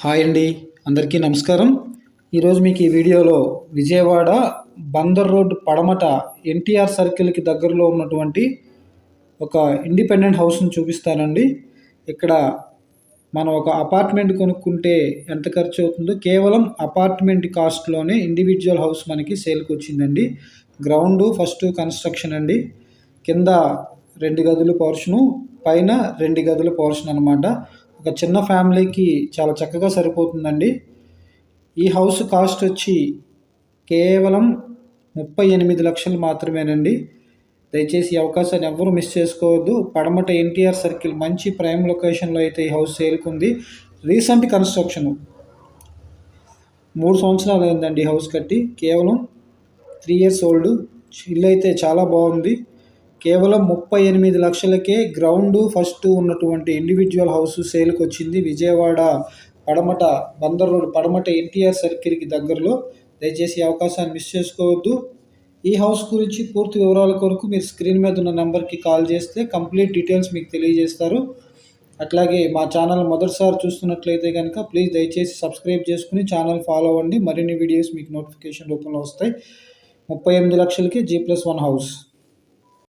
Hi అండి, అందరికీ నమస్కారం. ఈరోజు మీకు ఈ వీడియోలో విజయవాడ బందర్ రోడ్ పడమట ఎన్టీఆర్ సర్కిల్కి దగ్గరలో ఉన్నటువంటి ఒక ఇండిపెండెంట్ హౌస్ని చూపిస్తానండి. ఇక్కడ మనం ఒక అపార్ట్మెంట్ కొనుక్కుంటే ఎంత ఖర్చు అవుతుందో కేవలం అపార్ట్మెంట్ కాస్ట్లోనే ఇండివిజువల్ హౌస్ మనకి సేల్కి వచ్చిందండి. గ్రౌండ్ ఫస్ట్ కన్స్ట్రక్షన్ అండి. కింద 2 గదుల పోర్షను, పైన 2 గదుల పోర్షన్ అనమాట. ఒక చిన్న ఫ్యామిలీకి చాలా చక్కగా సరిపోతుందండి. ఈ హౌస్ కాస్ట్ వచ్చి కేవలం 38 లక్షలు మాత్రమేనండి. దయచేసి ఈ అవకాశాన్ని ఎవ్వరూ మిస్ చేసుకోవద్దు. పడమట ఎన్టీఆర్ సర్కిల్ మంచి ప్రైమ్ లొకేషన్లో అయితే ఈ హౌస్ సేల్కుంది. రీసెంట్ కన్స్ట్రక్షను, 3 సంవత్సరాలు అయిందండి హౌస్ కట్టి. కేవలం 3 ఇయర్స్ ఓల్డ్. ఇల్లు అయితే చాలా బాగుంది. కేవలం 38 లక్షలకే గ్రౌండ్ ఫస్ట్ ఉన్నటువంటి ఇండివిజువల్ హౌస్ సేల్కి వచ్చింది. విజయవాడ పడమట బందర్ రోడ్ పడమట ఎన్టీఆర్ సర్కిల్కి దగ్గరలో. దయచేసి ఈ అవకాశాన్ని మిస్ చేసుకోవద్దు. ఈ హౌస్ గురించి పూర్తి వివరాల కొరకు మీరు స్క్రీన్ మీద ఉన్న నెంబర్కి కాల్ చేస్తే కంప్లీట్ డీటెయిల్స్ మీకు తెలియజేస్తారు. అట్లాగే మా ఛానల్ మొదటిసారి చూస్తున్నట్లయితే కనుక ప్లీజ్ దయచేసి సబ్స్క్రైబ్ చేసుకుని ఛానల్ ఫాలో అవ్వండి. మరిన్ని వీడియోస్ మీకు నోటిఫికేషన్ రూపంలో వస్తాయి. 38 లక్షలకి G+1 హౌస్.